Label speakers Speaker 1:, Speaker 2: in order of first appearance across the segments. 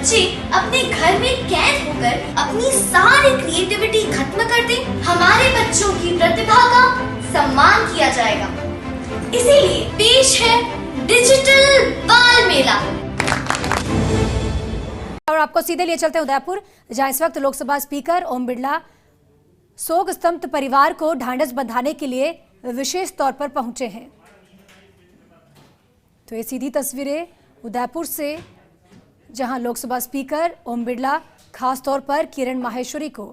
Speaker 1: बच्चे अपने घर में कैद होकर अपनी सारी क्रिएटिविटी खत्म कर दें, हमारे बच्चों की प्रतिभा का सम्मान किया जाएगा। इसीलिए पेश है डिजिटल बाल मेला।
Speaker 2: और आपको सीधे लिए चलते हैं उदयपुर, जहां इस वक्त लोकसभा स्पीकर ओम बिरला शोक स्तब्ध परिवार को ढांढस बंधाने के लिए विशेष तौर पर पहुंचे हैं। तो ये सीधी तस्वीरें उदयपुर से, जहां लोकसभा स्पीकर ओम बिरला खास तौर पर किरण माहेश्वरी को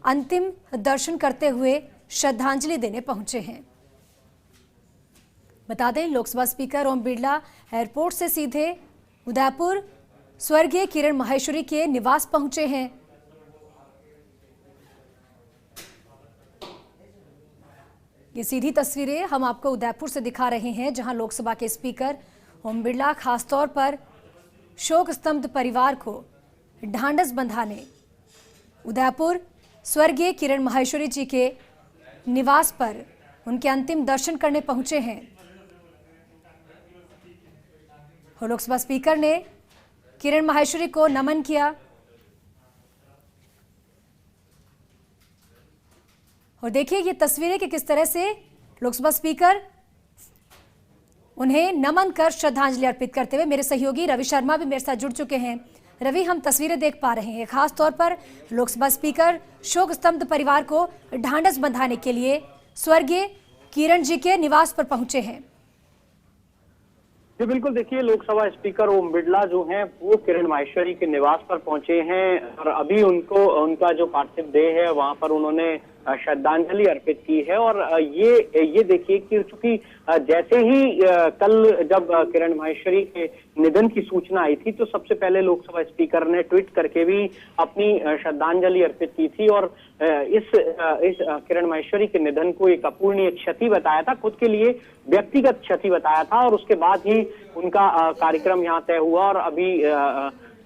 Speaker 2: अंतिम दर्शन करते हुए श्रद्धांजलि देने पहुंचे हैं। बता दें, लोकसभा स्पीकर ओम बिरला एयरपोर्ट से सीधे उदयपुर स्वर्गीय किरण माहेश्वरी के निवास पहुंचे हैं। ये सीधी तस्वीरें हम आपको उदयपुर से दिखा रहे हैं, जहां लोकसभा के स्पीकर ओम बिरला खासतौर पर शोक स्तब्ध परिवार को ढांढस बंधाने उदयपुर स्वर्गीय किरण माहेश्वरी जी के निवास पर उनके अंतिम दर्शन करने पहुंचे हैं। और लोकसभा स्पीकर ने किरण माहेश्वरी को नमन किया और देखिए ये तस्वीरें कि किस तरह से लोकसभा स्पीकर उन्हें नमन कर श्रद्धांजलि अर्पित करते हुए, मेरे सहयोगी रवि शर्मा भी मेरे साथ जुड़ चुके हैं। रवि, हम तस्वीरें देख पा रहे हैं, खास तौर पर लोकसभा स्पीकर शोक स्तब्ध परिवार को ढांढस बंधाने के लिए स्वर्गीय किरण जी के निवास पर पहुंचे हैं।
Speaker 3: जी बिल्कुल, देखिए लोकसभा स्पीकर ओम बिरला जो हैं वो किरण माहेश्वरी के निवास पर पहुंचे हैं और अभी उनका जो पार्थिव देह है वहां पर उन्होंने श्रद्धांजलि अर्पित की है। और ये देखिए कि चूंकि जैसे ही कल जब किरण माहेश्वरी के निधन की सूचना आई थी तो सबसे पहले लोकसभा स्पीकर ने ट्वीट करके भी अपनी श्रद्धांजलि अर्पित की थी और इस किरण माहेश्वरी के निधन को एक अपूरणीय क्षति बताया था, खुद के लिए व्यक्तिगत क्षति बताया था। और उसके बाद ही उनका कार्यक्रम यहाँ तय हुआ और अभी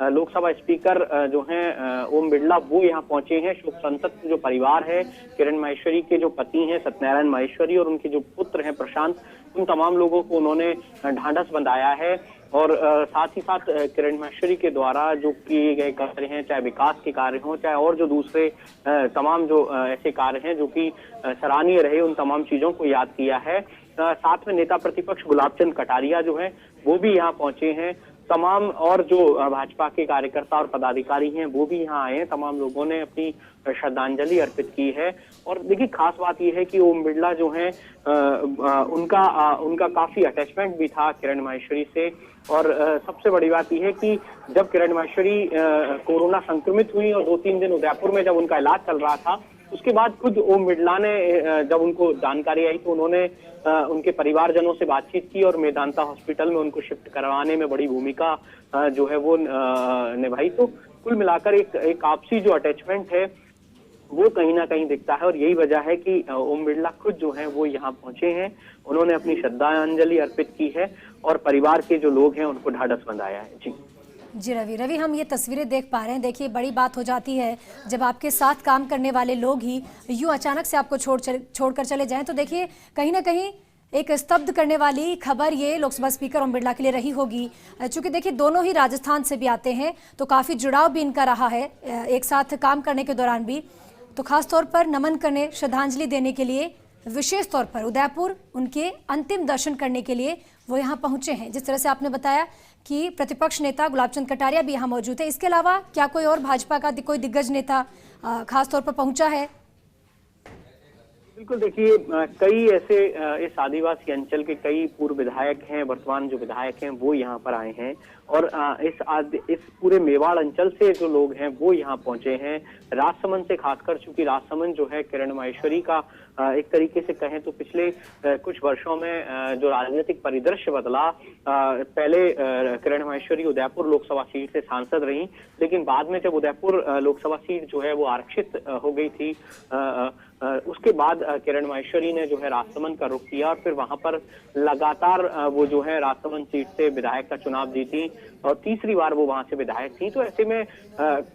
Speaker 3: लोकसभा स्पीकर जो हैं ओम बिरला वो यहाँ पहुंचे हैं। शोक संतप्त जो परिवार है, किरण माहेश्वरी के जो पति हैं सत्यनारायण माहेश्वरी और उनके जो पुत्र हैं प्रशांत, उन तमाम लोगों को उन्होंने ढांढस बंधाया है। और साथ ही साथ किरण माहेश्वरी के द्वारा जो किए गए कार्य हैं, चाहे विकास के कार्य हों, चाहे और जो दूसरे तमाम जो ऐसे कार्य हैं जो कि सराहनीय रहे, उन तमाम चीजों को याद किया है। साथ में नेता प्रतिपक्ष गुलाब चंद कटारिया जो हैं वो भी यहाँ पहुंचे हैं। तमाम और जो भाजपा के कार्यकर्ता और पदाधिकारी हैं वो भी यहाँ आए हैं। तमाम लोगों ने अपनी श्रद्धांजलि अर्पित की है। और देखिए खास बात यह है कि ओम बिरला जो हैं उनका काफी अटैचमेंट भी था किरण माहेश्वरी से। और सबसे बड़ी बात यह है कि जब किरण माहेश्वरी कोरोना संक्रमित हुई और 2-3 दिन उदयपुर में जब उनका इलाज चल रहा था, उसके बाद खुद ओम बिरला ने जब उनको जानकारी आई तो उन्होंने उनके परिवारजनों से बातचीत की और मेदांता हॉस्पिटल में उनको शिफ्ट करवाने में बड़ी भूमिका जो है वो निभाई। तो कुल मिलाकर एक आपसी जो अटैचमेंट है वो कहीं ना कहीं दिखता है और यही वजह है कि ओम बिरला खुद जो है वो यहाँ पहुंचे हैं। उन्होंने अपनी श्रद्धांजलि अर्पित की है और परिवार के जो लोग हैं उनको ढांढस बंधाया है।
Speaker 2: जी रवि, हम ये तस्वीरें देख पा रहे हैं। देखिए बड़ी बात हो जाती है जब आपके साथ काम करने वाले लोग ही यूं अचानक से आपको छोड़कर चले जाएं। तो देखिए कहीं ना कहीं एक स्तब्ध करने वाली खबर ये लोकसभा स्पीकर ओम बिरला के लिए रही होगी। चूंकि देखिए दोनों ही राजस्थान से भी आते हैं तो काफ़ी जुड़ाव भी इनका रहा है एक साथ काम करने के दौरान भी। तो खास तौर पर नमन करने, श्रद्धांजलि देने के लिए विशेष तौर पर उदयपुर उनके अंतिम दर्शन करने के लिए वो यहाँ पहुंचे हैं। जिस तरह से आपने बताया कि प्रतिपक्ष नेता गुलाब चंद कटारिया भी यहाँ मौजूद है, इसके अलावा क्या कोई और भाजपा का कोई दिग्गज नेता खास तौर पर पहुंचा है?
Speaker 3: बिल्कुल, देखिए कई ऐसे इस आदिवासी अंचल के कई पूर्व विधायक हैं, वर्तमान जो विधायक हैं वो यहाँ पर आए हैं और इस पूरे मेवाड़ अंचल से जो लोग हैं वो यहाँ पहुंचे हैं। राजसमंद से खासकर, चूंकि राजसमंद जो है किरण माहेश्वरी का एक तरीके से कहें तो पिछले कुछ वर्षों में जो राजनीतिक परिदृश्य बदला, पहले किरण माहेश्वरी उदयपुर लोकसभा सीट से सांसद रही, लेकिन बाद में जब उदयपुर लोकसभा सीट जो है वो आरक्षित हो गई थी, उसके बाद किरण माहेश्वरी ने जो है राजसमंद का रुख किया और फिर वहां पर लगातार वो जो है राजसमंद सीट से विधायक का चुनाव जीती और तीसरी बार वो वहां से विधायक थी। तो ऐसे में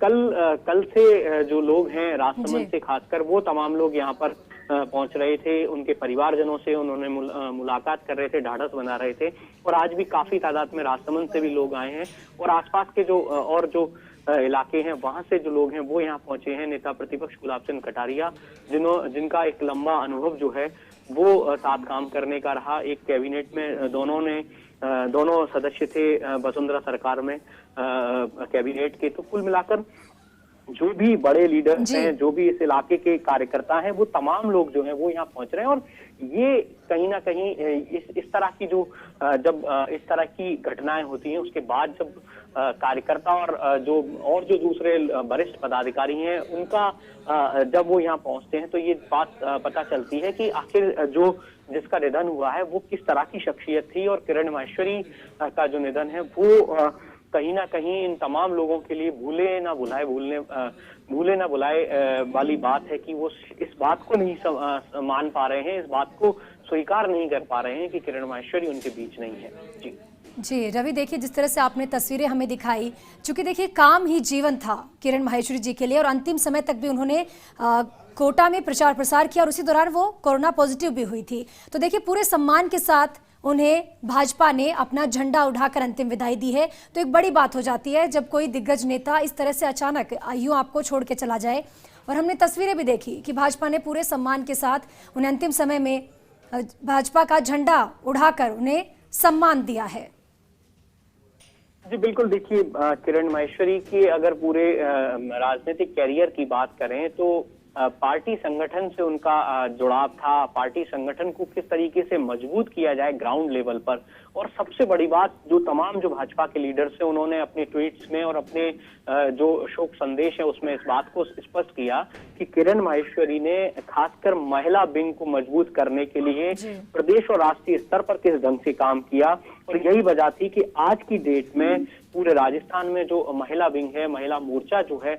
Speaker 3: कल से जो लोग हैं राजसमंद से खासकर वो तमाम लोग यहाँ पर पहुंच रहे थे, उनके परिवारजनों से उन्होंने मुलाकात कर रहे थे, ढाढ़स बना रहे थे। और आज भी काफी तादाद में राजसमंद से भी लोग आए हैं और आसपास के जो इलाके हैं वहां से जो लोग हैं वो यहाँ पहुंचे हैं। नेता प्रतिपक्ष गुलाब चंद कटारिया जिनका एक लंबा अनुभव जो है वो साथ काम करने का रहा, एक कैबिनेट में दोनों सदस्य थे वसुंधरा सरकार में कैबिनेट के। तो कुल मिलाकर जो भी बड़े लीडर्स हैं, जो भी इस इलाके के कार्यकर्ता हैं, वो तमाम लोग जो हैं वो यहाँ पहुंच रहे हैं। और ये कहीं ना कहीं इस तरह की जब इस तरह की घटनाएं होती हैं उसके बाद जब कार्यकर्ता और जो दूसरे वरिष्ठ पदाधिकारी हैं उनका जब वो यहाँ पहुंचते हैं तो ये बात पता चलती है कि आखिर जिसका निधन हुआ है वो किस तरह की शख्सियत थी। और किरण माहेश्वरी का जो निधन है वो कहीं ना कहीं इन तमाम लोगों के लिए भूले ना बुलाए वाली बात है कि वो इस बात को नहीं मान पा रहे हैं, इस बात को स्वीकार नहीं कर पा रहे हैं कि किरण माहेश्वरी उनके बीच नहीं है।
Speaker 2: जी रवि, देखिए जिस तरह से आपने तस्वीरें हमें दिखाई, चूंकि देखिए काम ही जीवन था किरण माहेश्वरी जी के लिए और अंतिम समय तक भी उन्होंने कोटा में प्रचार प्रसार किया और उसी दौरान वो कोरोना पॉजिटिव भी हुई थी। तो देखिए पूरे सम्मान के साथ उन्हें भाजपा ने अपना झंडा उठाकर अंतिम विदाई दी है। तो एक बड़ी बात हो जाती है जब कोई दिग्गज नेता इस तरह से अचानक यूं आपको छोड़ के चला जाए। और हमने तस्वीरें भी देखी कि भाजपा ने पूरे सम्मान के साथ उन्हें अंतिम समय में भाजपा का झंडा उठाकर उन्हें सम्मान दिया है।
Speaker 3: जी बिल्कुल, देखिए किरण माहेश्वरी के अगर पूरे राजनीतिक कैरियर की बात करें तो पार्टी संगठन से उनका जुड़ाव था, पार्टी संगठन को किस तरीके से मजबूत किया जाए ग्राउंड लेवल पर। और सबसे बड़ी बात जो भाजपा के लीडर्स हैं उन्होंने अपने ट्वीट्स में और अपने जो शोक संदेश है उसमें इस बात को स्पष्ट किया कि किरण माहेश्वरी ने खासकर महिला विंग को मजबूत करने के लिए प्रदेश और राष्ट्रीय स्तर पर किस ढंग से काम किया। और यही वजह थी कि आज की डेट में पूरे राजस्थान में जो महिला विंग है, महिला मोर्चा जो है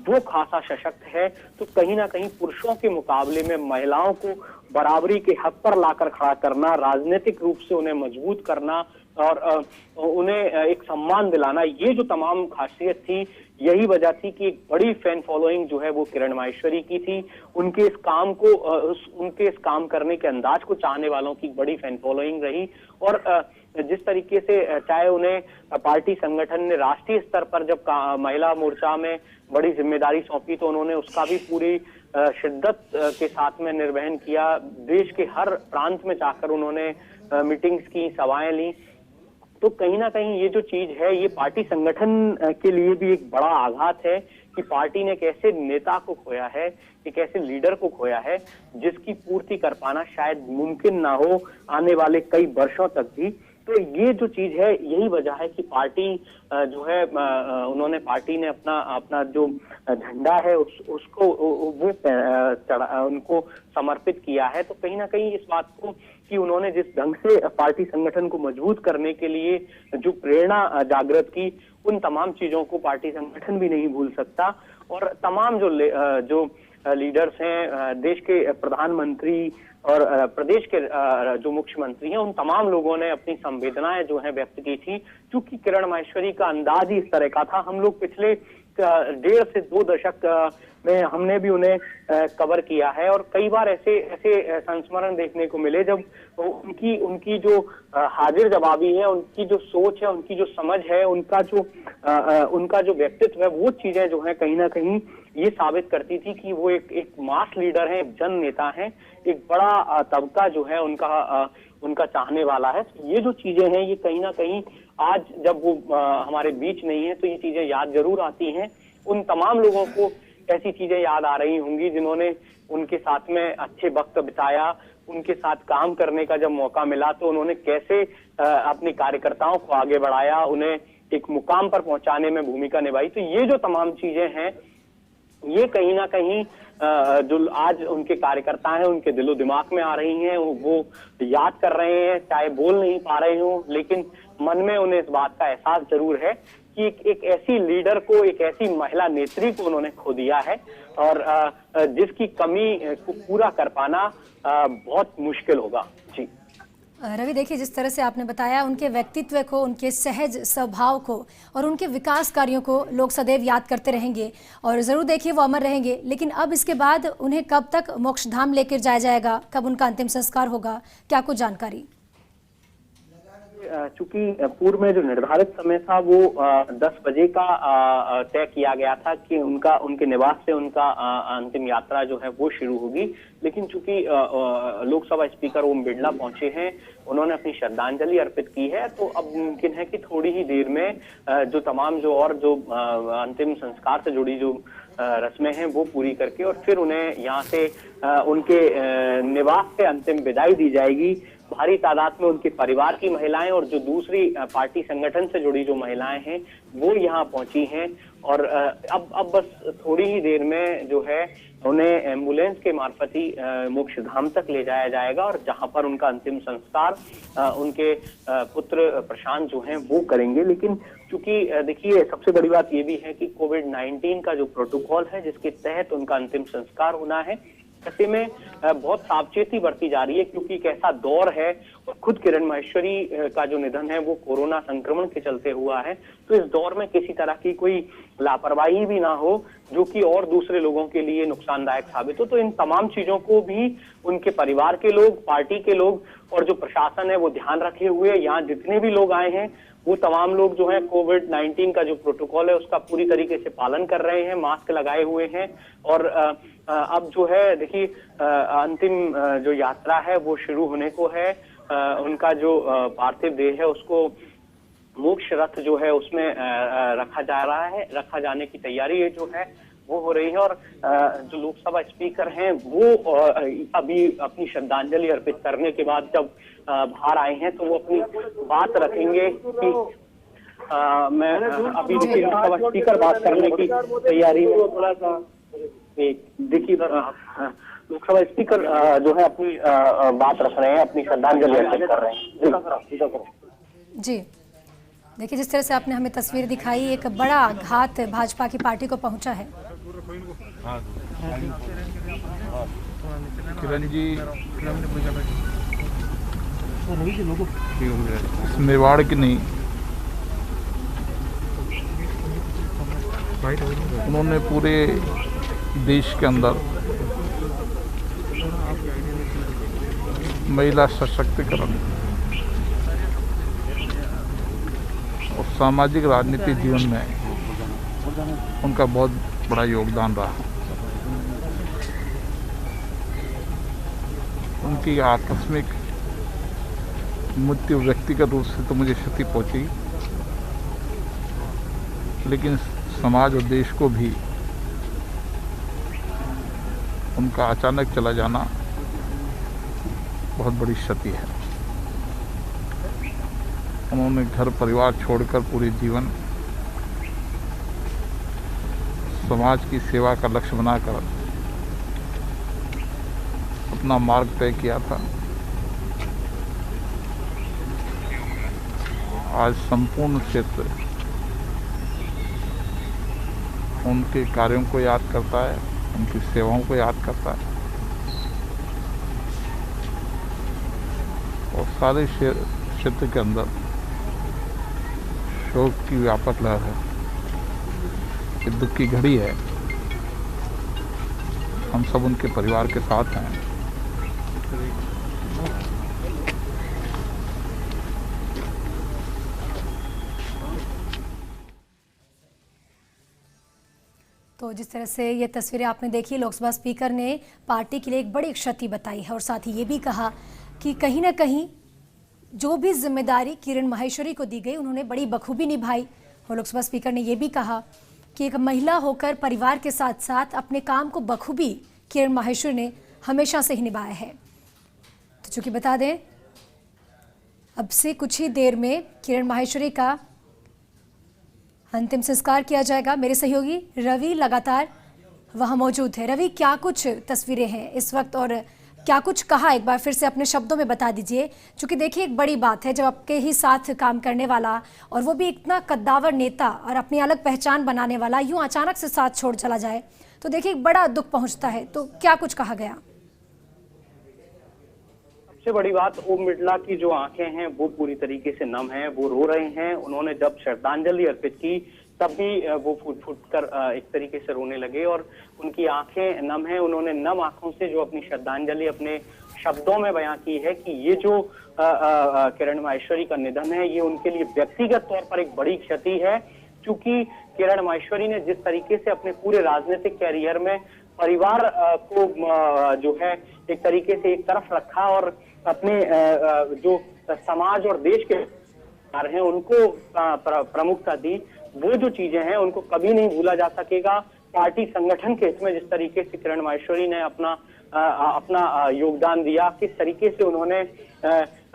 Speaker 3: वो खासा सशक्त है। तो कहीं ना कहीं पुरुषों के मुकाबले में महिलाओं को बराबरी के हक पर लाकर खड़ा करना, राजनीतिक रूप से उन्हें मजबूत करना और उन्हें एक सम्मान दिलाना, ये जो तमाम खासियत थी, यही वजह थी कि एक बड़ी फैन फॉलोइंग जो है वो किरण माहेश्वरी की थी। उनके इस काम करने के अंदाज को चाहने वालों की बड़ी फैन फॉलोइंग रही। और जिस तरीके से चाहे उन्हें पार्टी संगठन ने राष्ट्रीय स्तर पर जब महिला मोर्चा में बड़ी जिम्मेदारी सौंपी तो उन्होंने उसका भी पूरी शिद्दत के साथ में निर्वहन किया। देश के हर प्रांत में जाकर उन्होंने मीटिंग्स की, सभाएं ली। तो कहीं ना कहीं ये जो चीज है ये पार्टी संगठन के लिए भी एक बड़ा आघात है कि पार्टी ने एक ऐसे नेता को खोया है, एक ऐसे लीडर को खोया है जिसकी पूर्ति कर पाना शायद मुमकिन ना हो आने वाले कई वर्षों तक भी। तो ये जो चीज है यही वजह है कि पार्टी जो है पार्टी ने अपना जो झंडा है उसको वो उनको समर्पित किया है। तो कहीं ना कहीं इस बात को कि उन्होंने जिस ढंग से पार्टी संगठन को मजबूत करने के लिए जो प्रेरणा जागृत की, उन तमाम चीजों को पार्टी संगठन भी नहीं भूल सकता। और तमाम जो लीडर्स हैं, देश के प्रधानमंत्री और प्रदेश के जो मुख्यमंत्री हैं, उन तमाम लोगों ने अपनी संवेदनाएं जो है व्यक्त की थी। क्योंकि किरण माहेश्वरी का अंदाज ही इस तरह का था। हम लोग पिछले 1.5 से 2 दशक में हमने भी उन्हें कवर किया है और कई बार ऐसे संस्मरण देखने को मिले जब उनकी जो हाजिर जवाबी है, उनकी जो सोच है, उनकी जो समझ है, उनका जो व्यक्तित्व है, वो चीजें जो है कहीं ना कहीं ये साबित करती थी कि वो एक मास लीडर है, एक जन नेता है, एक बड़ा तबका जो है उनका चाहने वाला है। ये जो चीजें हैं ये कहीं ना कहीं आज जब वो हमारे बीच नहीं है तो ये चीजें याद जरूर आती हैं। उन तमाम लोगों को ऐसी चीजें याद आ रही होंगी जिन्होंने उनके साथ में अच्छे वक्त बिताया, उनके साथ काम करने का जब मौका मिला तो उन्होंने कैसे अपने कार्यकर्ताओं को आगे बढ़ाया, उन्हें एक मुकाम पर पहुंचाने में भूमिका निभाई। तो ये जो तमाम चीजें हैं ये कहीं ना कहीं जो आज उनके कार्यकर्ता हैं उनके दिलो दिमाग में आ रही हैं, वो याद कर रहे हैं, चाहे बोल नहीं पा रहे हो, लेकिन मन में उन्हें इस बात का एहसास जरूर है कि एक ऐसी लीडर को, एक ऐसी महिला नेत्री को उन्होंने खो दिया है और जिसकी कमी को पूरा कर पाना बहुत मुश्किल होगा। जी
Speaker 2: रवि, देखिए जिस तरह से आपने बताया, उनके व्यक्तित्व को, उनके सहज स्वभाव को और उनके विकास कार्यों को लोग सदैव याद करते रहेंगे और ज़रूर देखिए वो अमर रहेंगे। लेकिन अब इसके बाद उन्हें कब तक मोक्ष धाम लेकर जाया जाएगा, कब उनका अंतिम संस्कार होगा, क्या कुछ जानकारी?
Speaker 3: चूंकि पूर्व में जो निर्धारित समय था वो 10 बजे का तय किया गया था कि उनके निवास से उनका अंतिम यात्रा जो है वो शुरू होगी। लेकिन चूंकि लोकसभा स्पीकर ओम बिरला पहुंचे हैं, उन्होंने अपनी श्रद्धांजलि अर्पित की है, तो अब मुमकिन है कि थोड़ी ही देर में जो तमाम जो अंतिम संस्कार से जुड़ी जो रस्में हैं वो पूरी करके और फिर उन्हें यहाँ से उनके निवास से अंतिम विदाई दी जाएगी। भारी तादाद में उनके परिवार की महिलाएं और जो दूसरी पार्टी संगठन से जुड़ी जो महिलाएं हैं वो यहाँ पहुंची हैं और अब बस थोड़ी ही देर में जो है उन्हें एम्बुलेंस के मार्फत ही मोक्ष धाम तक ले जाया जाएगा और जहां पर उनका अंतिम संस्कार उनके पुत्र प्रशांत जो हैं वो करेंगे। लेकिन चूंकि देखिए सबसे बड़ी बात ये भी है कि कोविड-19 का जो प्रोटोकॉल है जिसके तहत उनका अंतिम संस्कार होना है, ऐसे में बहुत सावचेती बरती जा रही है क्योंकि एक ऐसा दौर है और खुद किरण माहेश्वरी का जो निधन है वो कोरोना संक्रमण के चलते हुआ है। तो इस दौर में किसी तरह की कोई लापरवाही भी ना हो जो कि और दूसरे लोगों के लिए नुकसानदायक साबित हो। तो इन तमाम चीजों को भी उनके परिवार के लोग, पार्टी के लोग और जो प्रशासन है वो ध्यान रखे हुए यहाँ जितने भी लोग आए हैं वो तमाम लोग जो है कोविड-19 का जो प्रोटोकॉल है उसका पूरी तरीके से पालन कर रहे हैं, मास्क लगाए हुए हैं और अब जो है देखिए अंतिम जो यात्रा है वो शुरू होने को है। उनका जो पार्थिव देह है उसको मोक्ष रथ जो है उसमें रखा जाने की तैयारी है जो है वो हो रही है और जो लोकसभा स्पीकर हैं वो अभी अपनी श्रद्धांजलि अर्पित करने के बाद जब बाहर आए हैं तो वो अपनी बात रखेंगे कि मैं अभी देखिए लोकसभा स्पीकर बात करने की तैयारी में थोड़ा सा देखिए लोकसभा स्पीकर जो है अपनी बात रख रहे हैं, अपनी श्रद्धांजलि अर्पित कर रहे हैं।
Speaker 2: जी देखिए जिस तरह से आपने हमें तस्वीर दिखाई, एक बड़ा आघात भाजपा की पार्टी को पहुंचा है।
Speaker 4: किरण जी मेवाड़ की नहीं, उन्होंने पूरे देश के अंदर महिला सशक्तिकरण और सामाजिक राजनीतिक जीवन में उनका बहुत बड़ा योगदान रहा। उनकी आकस्मिक मृत्यु व्यक्तिगत रूप से तो मुझे क्षति पहुंची, लेकिन समाज और देश को भी उनका अचानक चला जाना बहुत बड़ी क्षति है। उन्होंने घर परिवार छोड़कर पूरे जीवन समाज की सेवा का लक्ष्य बनाकर अपना मार्ग तय किया था। आज संपूर्ण क्षेत्र उनके कार्यों को याद करता है, उनकी सेवाओं को याद करता है और सारे क्षेत्र के अंदर शोक की व्यापक लहर है। ये दुख की घड़ी है, हम सब उनके परिवार के साथ हैं।
Speaker 2: तो जिस तरह से ये तस्वीरें आपने देखी, लोकसभा स्पीकर ने पार्टी के लिए एक बड़ी क्षति बताई है और साथ ही ये भी कहा कि कहीं ना कहीं जो भी जिम्मेदारी किरण माहेश्वरी को दी गई उन्होंने बड़ी बखूबी निभाई। और लोकसभा स्पीकर ने ये भी कहा कि एक महिला होकर परिवार के साथ साथ अपने काम को बखूबी किरण माहेश्वरी ने हमेशा से ही निभाया है। तो चूंकि बता दें अब से कुछ ही देर में किरण माहेश्वरी का अंतिम संस्कार किया जाएगा। मेरे सहयोगी रवि लगातार वहां मौजूद है। रवि, क्या कुछ तस्वीरें हैं इस वक्त और क्या कुछ कहा, एक बार फिर से अपने शब्दों में बता दीजिए। क्योंकि देखिए एक बड़ी बात है जब आपके ही साथ काम करने वाला और वो भी इतना कद्दावर नेता और अपनी अलग पहचान बनाने वाला यूं अचानक से साथ छोड़ चला जाए तो देखिए एक बड़ा दुख पहुंचता है। तो क्या कुछ कहा गया?
Speaker 3: सबसे बड़ी बात, ओम बिड़ला की जो आंखें हैं वो पूरी तरीके से नम हैं, वो रो रहे हैं। उन्होंने जब श्रद्धांजलि अर्पित की तब भी वो फूट फूट कर एक तरीके से रोने लगे और उनकी आंखें नम हैं। उन्होंने नम आंखों से जो अपनी श्रद्धांजलि अपने शब्दों में बयां की है कि ये जो किरण माहेश्वरी का निधन है ये उनके लिए व्यक्तिगत तौर पर एक बड़ी क्षति है, क्योंकि किरण माहेश्वरी ने जिस तरीके से अपने पूरे राजनीतिक कैरियर में परिवार को जो है एक तरीके से एक तरफ रखा और अपने जो समाज और देश के हैं उनको प्रमुखता दी, वो जो चीजें हैं उनको कभी नहीं भूला जा सकेगा। पार्टी संगठन के हित में जिस तरीके से किरण माहेश्वरी ने अपना योगदान दिया, किस तरीके से उन्होंने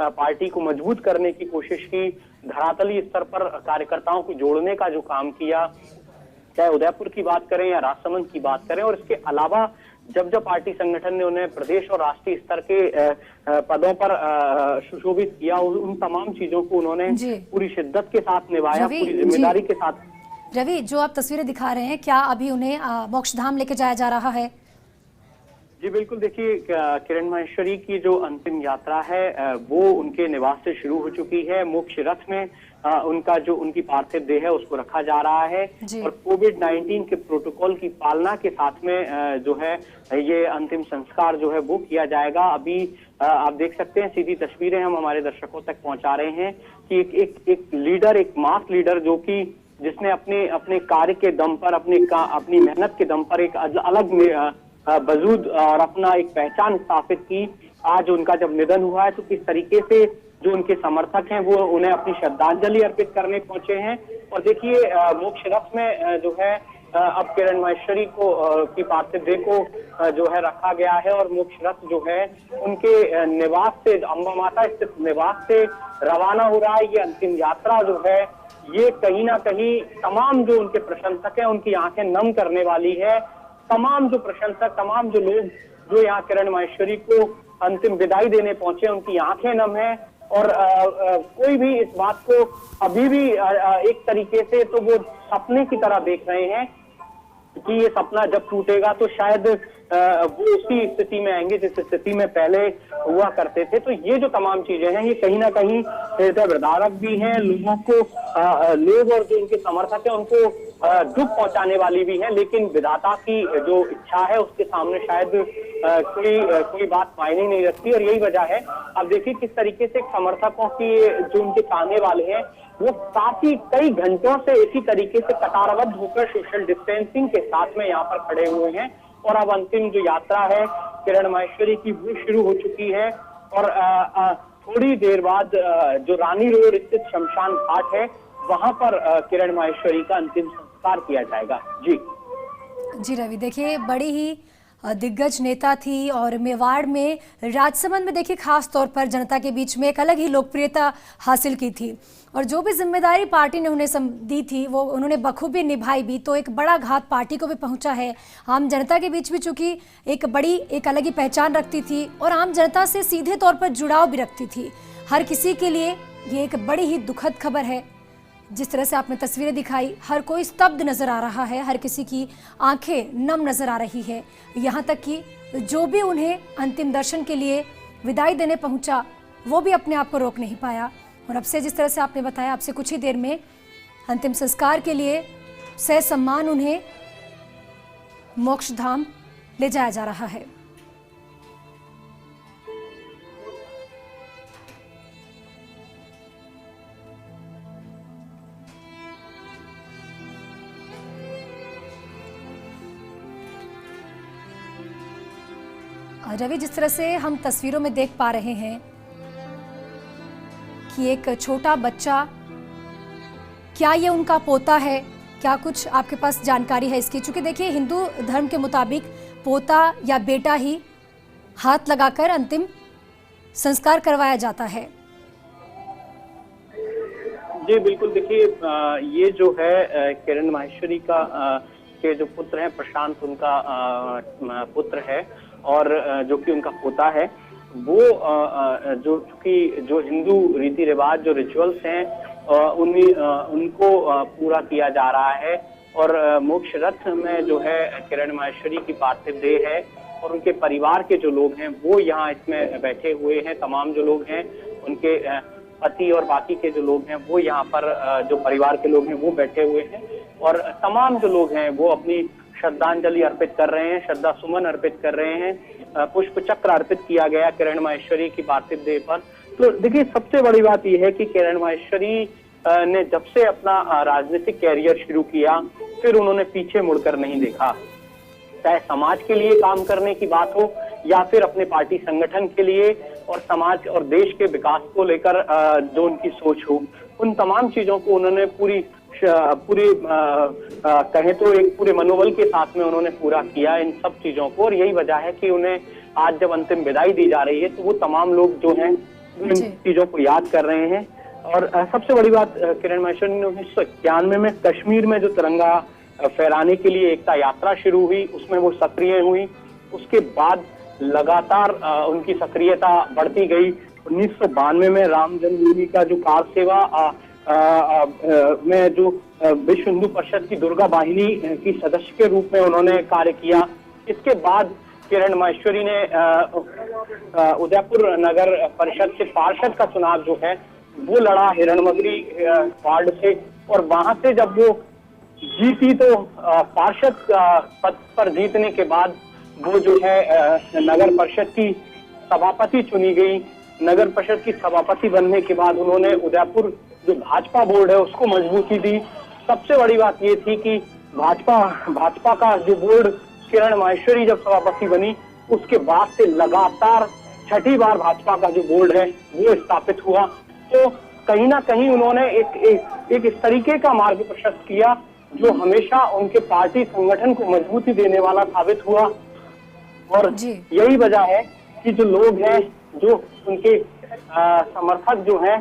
Speaker 3: पार्टी को मजबूत करने की कोशिश की, धरातली स्तर पर कार्यकर्ताओं को जोड़ने का जो काम किया, चाहे उदयपुर की बात करें या राजसमंद की बात करें, और इसके अलावा जब जब पार्टी संगठन ने उन्हें प्रदेश और राष्ट्रीय स्तर के पदों पर सुशोभित किया, उन तमाम चीजों को उन्होंने पूरी शिद्दत के साथ निभाया, पूरी जिम्मेदारी के साथ।
Speaker 2: रवि, जो आप तस्वीरें दिखा रहे हैं, क्या अभी उन्हें मोक्षधाम लेके जाया जा रहा है?
Speaker 3: जी बिल्कुल, देखिए किरण माहेश्वरी की जो अंतिम यात्रा है वो उनके निवास से शुरू हो चुकी है। मोक्ष रथ में उनकी पार्थिव देह है उसको रखा जा रहा है और कोविड-19 के प्रोटोकॉल की पालना के साथ में जो है ये अंतिम संस्कार जो है वो किया जाएगा। अभी आप देख सकते हैं, सीधी तस्वीरें हम हमारे दर्शकों तक पहुंचा रहे हैं कि एक लीडर, एक मास लीडर जो कि जिसने अपने कार्य के दम पर, अपनी मेहनत के दम पर एक अलग वजूद और अपना एक पहचान स्थापित की, आज उनका जब निधन हुआ है तो किस तरीके से जो उनके समर्थक हैं वो उन्हें अपनी श्रद्धांजलि अर्पित करने पहुंचे हैं। और देखिए मोक्ष रथ में जो है अब किरण माहेश्वरी की पार्थिव देह को जो है रखा गया है और मोक्ष रथ जो है उनके निवास से, अम्बा माता स्थित निवास से रवाना हो रहा है। ये अंतिम यात्रा जो है ये कहीं ना कहीं तमाम जो उनके प्रशंसक हैं उनकी आंखें नम करने वाली है। तमाम जो प्रशंसक, तमाम जो लोग जो यहाँ किरण माहेश्वरी को अंतिम विदाई देने पहुंचे, उनकी आंखें नम है और कोई भी इस बात को अभी भी एक तरीके से तो वो सपने की तरह देख रहे हैं कि ये सपना जब टूटेगा तो शायद वो उसी स्थिति में आएंगे जिस स्थिति में पहले हुआ करते थे। तो ये जो तमाम चीजें हैं ये कहीं ना कहीं हृदय विदारक भी हैं, लोगों को लोग और जो उनके समर्थक हैं उनको दुख पहुंचाने वाली भी है, लेकिन विधाता की जो इच्छा है उसके सामने शायद कोई बात मायने नहीं रखती। और यही वजह है, अब देखिए किस तरीके से समर्थकों की जो उनके चाहने वाले हैं वो काफी कई घंटों से इसी तरीके से कतारबद्ध होकर सोशल डिस्टेंसिंग के साथ में यहाँ पर खड़े हुए हैं और अब अंतिम जो यात्रा है किरण माहेश्वरी की वो शुरू हो चुकी है और थोड़ी देर बाद जो रानी रोड स्थित शमशान घाट है वहां पर किरण माहेश्वरी का अंतिम संस्कार किया जाएगा। जी
Speaker 2: रवि, देखिए बड़ी ही दिग्गज नेता थी और मेवाड़ में, राजसमंद में देखिए खास तौर पर जनता के बीच में एक अलग ही लोकप्रियता हासिल की थी और जो भी जिम्मेदारी पार्टी ने उन्हें दी थी वो उन्होंने बखूबी निभाई भी। तो एक बड़ा घात पार्टी को भी पहुंचा है। आम जनता के बीच भी चूंकि एक अलग ही पहचान रखती थी और आम जनता से सीधे तौर पर जुड़ाव भी रखती थी। हर किसी के लिए ये एक बड़ी ही दुखद खबर है। जिस तरह से आपने तस्वीरें दिखाई, हर कोई स्तब्ध नजर आ रहा है, हर किसी की आंखें नम नजर आ रही है। यहाँ तक कि जो भी उन्हें अंतिम दर्शन के लिए विदाई देने पहुंचा वो भी अपने आप को रोक नहीं पाया। और अब से जिस तरह से आपने बताया, अब से कुछ ही देर में अंतिम संस्कार के लिए ससम्मान उन्हें मोक्षधाम ले जाया जा रहा है। रवि, जिस तरह से हम तस्वीरों में देख पा रहे हैं कि एक छोटा बच्चा, क्या ये उनका पोता है? क्या कुछ आपके पास जानकारी है इसकी? चूंकि देखिए हिंदू धर्म के मुताबिक पोता या बेटा ही हाथ लगाकर अंतिम संस्कार करवाया जाता है।
Speaker 3: जी बिल्कुल, देखिए ये जो है किरण माहेश्वरी के जो पुत्र हैं, प्रशांत उनका पुत्र है और जो कि उनका पोता है, वो जो हिंदू रीति रिवाज, जो रिचुअल्स हैं उनको पूरा किया जा रहा है। और मोक्ष रथ में जो है किरण माहेश्वरी की पार्थिव देह है और उनके परिवार के जो लोग हैं वो यहाँ इसमें बैठे हुए हैं। तमाम जो लोग हैं उनके पति और बाकी के जो लोग हैं वो यहाँ पर जो परिवार के लोग हैं वो बैठे हुए हैं और तमाम जो लोग हैं वो अपनी श्रद्धांजलि अर्पित कर रहे हैं, श्रद्धा सुमन अर्पित कर रहे हैं। पुष्प चक्र अर्पित किया गया किरण माहेश्वरी की पार्थिव देह पर। तो देखिए, सबसे बड़ी बात यह है कि किरण माहेश्वरी ने जब से अपना राजनीतिक कैरियर शुरू किया फिर उन्होंने पीछे मुड़कर नहीं देखा। चाहे समाज के लिए काम करने की बात हो या फिर अपने पार्टी संगठन के लिए और समाज और देश के विकास को लेकर जो उनकी सोच हो, उन तमाम चीजों को उन्होंने पूरी कहें तो एक पूरे मनोबल के साथ में उन्होंने पूरा किया इन सब चीजों को। और यही वजह है कि उन्हें आज जब अंतिम विदाई दी जा रही है तो वो तमाम लोग जो हैं इन चीजों को याद कर रहे हैं। और सबसे बड़ी बात, किरण माहेश्वरी ने 1991 में कश्मीर में जो तिरंगा फहराने के लिए एकता यात्रा शुरू हुई उसमें वो सक्रिय हुई। उसके बाद लगातार उनकी सक्रियता बढ़ती गई। 1992 में राम जन्मभूमि का जो कार सेवा में जो विश्व हिंदू परिषद की दुर्गा वाहिनी की सदस्य के रूप में उन्होंने कार्य किया। इसके बाद किरण माहेश्वरी ने उदयपुर नगर परिषद से पार्षद का चुनाव जो है वो लड़ा हिरणमगरी वार्ड से, और वहां से जब वो जीती तो पार्षद पद पर जीतने के बाद वो जो है नगर परिषद की सभापति चुनी गई। नगर परिषद की सभापति बनने के बाद उन्होंने उदयपुर जो भाजपा बोर्ड है उसको मजबूती दी। सबसे बड़ी बात ये थी कि भाजपा का जो बोर्ड, किरण माहेश्वरी जब सभापति बनी उसके बाद से लगातार छठी बार भाजपा का जो बोर्ड है वो स्थापित हुआ। तो कहीं ना कहीं उन्होंने एक इस तरीके का मार्ग प्रशस्त किया जो हमेशा उनके पार्टी संगठन को मजबूती देने वाला साबित हुआ। और यही वजह है कि जो लोग हैं, जो उनके समर्थक जो हैं,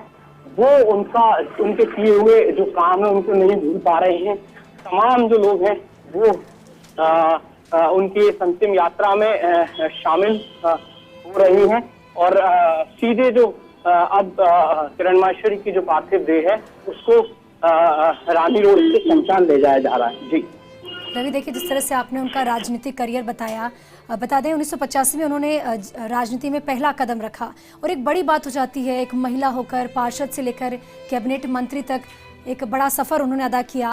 Speaker 3: वो उनके किए हुए जो काम है उनको नहीं भूल पा रहे हैं। तमाम जो लोग हैं वो उनकी अंतिम यात्रा में शामिल हो रही हैं और सीधे जो अब किरण माहेश्वरी की जो पार्थिव देह है उसको रानी रोड से शमशान ले जाया जा रहा है। जी
Speaker 2: रवि, देखिए जिस तरह से आपने उनका राजनीतिक करियर बताया, बता दें 1985 में उन्होंने राजनीति में पहला कदम रखा और एक बड़ी बात हो जाती है, एक महिला होकर पार्षद से लेकर कैबिनेट मंत्री तक एक बड़ा सफर उन्होंने अदा किया।